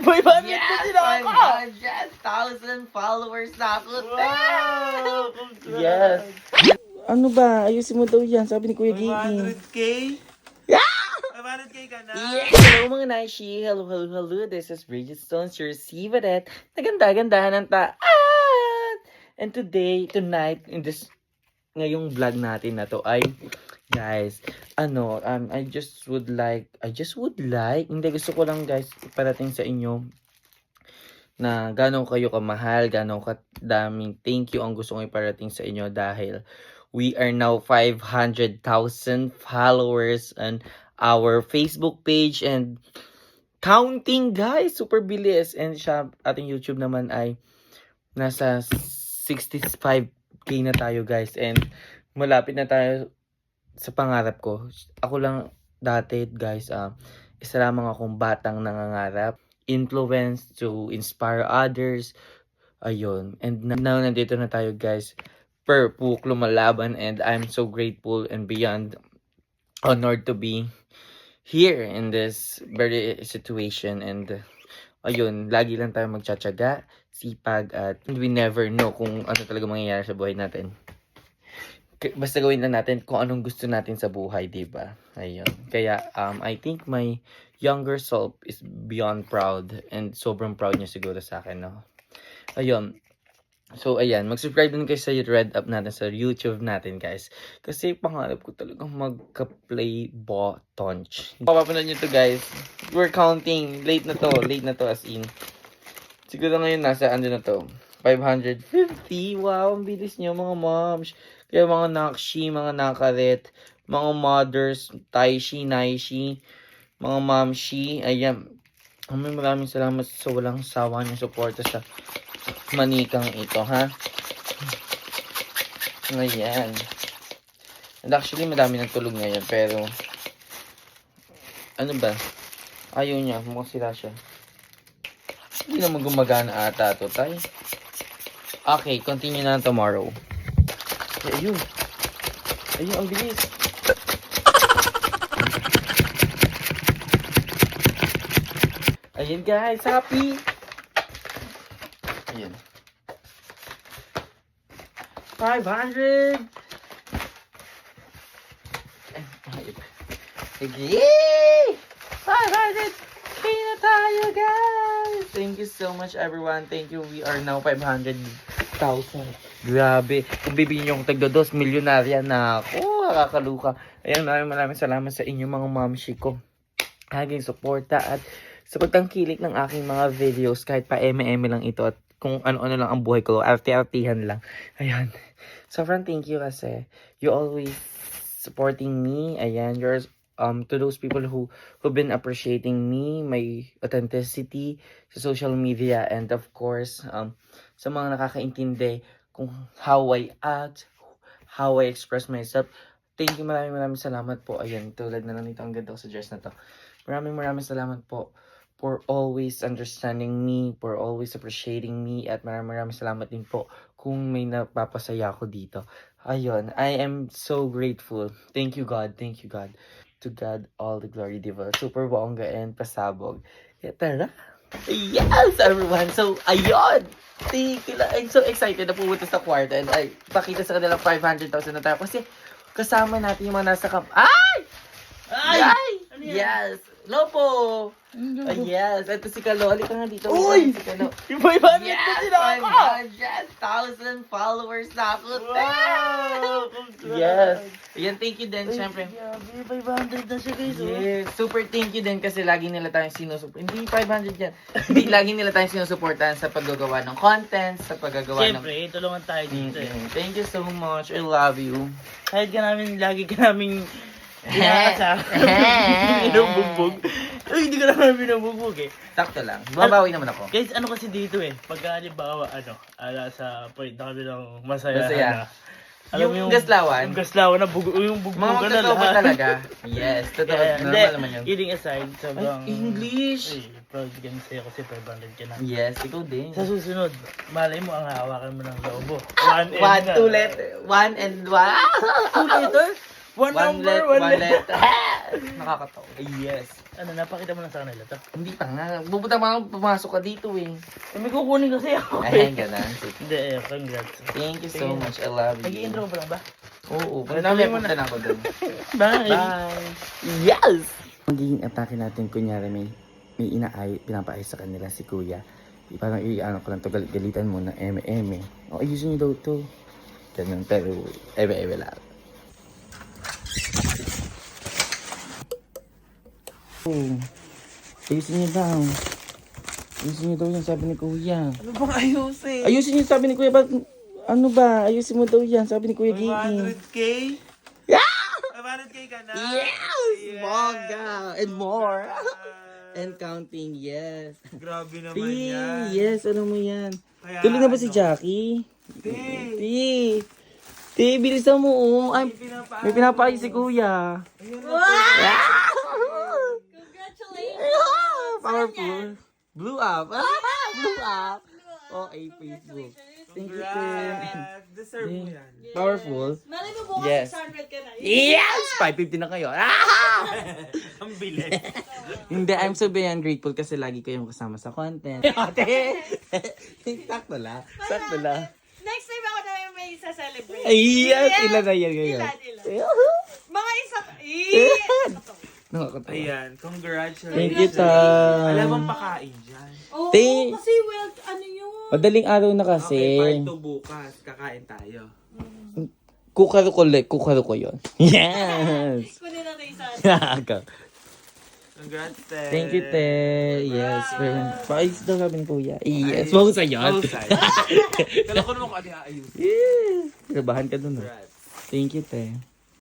500 Yes! na sila ako! 500,000 followers na ako! Wow! Yes! Ano ba? Ayusin mo daw yan, sabi ni Kuya Gigi. 500k? 500k ka na? Yes! Hello mga Naishi! Hello, hello, hello! This is Bridget Stones, your Sivaret. Naganda-gandahan ng taan! And today, tonight, ngayong vlog natin na to ay, guys, I just would like, hindi, gusto ko lang guys, iparating sa inyo na gano'ng kayo kamahal, gano'ng kadaming thank you ang gusto kong iparating sa inyo dahil we are now 500,000 followers on our Facebook page and counting, guys. Super bilis. And siya, ating YouTube naman ay nasa 65k na tayo, guys. And malapit na tayo sa pangarap ko. Ako lang dati, guys, isa lamang akong batang nangangarap. Influence to inspire others. Ayun. And now, nandito na tayo, guys. Puk lumalaban. And I'm so grateful and beyond honored to be here in this very situation. And ayun, lagi lang tayo magtsatsaga, sipag, at we never know kung ano talaga mangyayari sa buhay natin. Basta gawin lang natin kung anong gusto natin sa buhay, diba? Ayun. Kaya, I think my younger self is beyond proud and sobrang proud niya siguro sa akin, no? Ayun. So, ayan. Mag-subscribe din kayo sa Red Up natin sa YouTube natin, guys. Kasi pangarap ko talagang magka-play button. Papapanood nyo to, guys. We're counting. Late na to as in. Siguro ngayon nasa, na to? 550. Wow, ang bilis nyo, mga moms. Kaya mga nakshi, mga nakaret, mga mothers, taishi, naishi, mga momshi. Ayan. Maraming salamat sa walang sawa nyo suporta sa manikang ito, ha? Ayan. And actually, madami nagtulog ngayon, pero ano ba? Ayaw niya, mukhang sila siya. Hindi naman gumagana ata to, tay. Okay, continue na tomorrow. Ayun. Ayun, ang bilis. Ayun, guys, happy. Ayun. 500! Yay! 500k na tayo, guys! Thank you so much, everyone. Thank you. We are now 500,000. Grabe. Kung bibigyan nyo akong tagda 2 milyonarya na ako. Nakakaluka. Ayan, maraming salamat sa inyo, mga mamshi ko. Haging suporta at sa pagtangkilik ng aking mga videos. Kahit pa eme-eme lang ito at kung ano-ano lang ang buhay ko. Arte-artihan lang. Ayan. Sobrang thank you kasi you always supporting me. Ayan. Yours, to those people who've been appreciating me, my authenticity sa social media, and of course, sa mga nakakaintindi kung how I act, how I express myself. Thank you, maraming salamat po. Ayan, tulad na lang nito, ang ganda ko sa dress na to. Maraming salamat po for always understanding me, for always appreciating me, at maraming salamat din po kung may napapasaya ako dito. Ayun, I am so grateful. Thank you, God. Thank you, God. To God, all the glory, diba? Super bongga and pasabog. Kaya tara. Yes, everyone. So, ayun. I'm so excited na pumunta sa kwarto and ay, pakita sa kanilang 500,000 na tayo. Kasi, kasama natin yung mga nasa Ay! Ay! Ano yes! Lopo! Yes! Ito si Kalo. Halika nga dito. Uy! Si Kalo. Yung 500 na sila ako! 500,000 followers na ako. Wow! Yes! Ayan, thank you din, syempre. Grabe, 500 na siya, guys. Yes, super thank you din kasi lagi nila tayong sinusuportahan. Hindi 500 yan. Hindi, lagi nila tayong sinusuportahan sa paggagawa ng content, sa paggagawa Siyempre, tulungan tayo dito eh. Thank you so much. I love you. Kahit ka namin, lagi ka namin binubugbog. Uy, hindi ka namin binubugbog eh. Sakto lang. Babawi naman ako. Guys, ano kasi dito eh, pag halimbawa, sa point na kami ng masaya. Masaya. Alam mo Yung gaslawan? Yung gaslawan na yung Mga bugbugan na magkatopa lahat. talaga. Yes, totoo. Normal naman yun. Kidding aside, sobrang... Ay, English! Ay, proud ka sa'yo kasi 500 ka na. Yes, ikaw din. Sa susunod, malay mo ang hawakan mo ng lobo. Two letter. One and one. 2 letter? One number, one letter. Nakakatawa. Yes. Ano, napakita mo na sa kanila to? Hindi pa nga. Pupunta pa ako, pumasok ka dito eh. May kukunin kasi ako. Ay, ganun. Hindi, congrats. Thank you so much. I love you. Nag-i-intro pa lang ba? Oo. Tuloy Mamaya mo na. punta na ako doon. Bye! Bye! Yes! Magiging atake natin, kunyari may pinapaayos sa kanila si kuya. Parang ano ko lang to, galitan mo na eme. O, ayusin niyo daw to. Ganun, pero eme lang. Oh, ayusin niyo daw. Ayusin niyo daw yan, sabi ni kuya. Ano bang ayusin? Ayusin niyo, sabi ni kuya. Ano ba? Ayusin mo daw yan, sabi ni kuya Gigi. 500k? Yeah! 500k ka na? Yes! Bongga! And more! Ah, And counting, yes. Grabe naman Ti, yan. yes, alam mo yan. Kaya, Tuloy na ba si ano? Jackie? Ti, Ti, bilisan mo, oh. Ay, pinapa- may pinapaayos si kuya. Ayun na Congratulations! Powerful. Blew up. Blew up. Oh, ay, Facebook. Thank you, Ti. Congrats. Deserve mo yan. Powerful. Malay mo bukas Yes. 600 ka na. Yes! 550 na kayo. Ang bilis. Hindi, I'm so beyond grateful kasi lagi kayong kasama sa content. Ate! Sakto lang. Sakto lang. Next time ako na may isa-celebrate. Ay, yes! Ilan na yan ngayon? Ilan? Mga isa... Nakakatawa. Ayan, congratulations. Thank you, Ta. Alam mong pakain dyan. Oo, Te- kasi well, ano yun? Madaling araw na kasi. Okay, part 2 bukas. Kakain tayo. Kukaro ko yun. Yes! Kunin natin isa. Congrats, Te. Thank you, Te. Yes. Paayos daw kami ni kuya. Yes. Ay, Mahusay yun. mahusay. Kala ko naman kung ano yung aayusin. Yes. Trabahan ka dun. Congrats. Thank you, Te.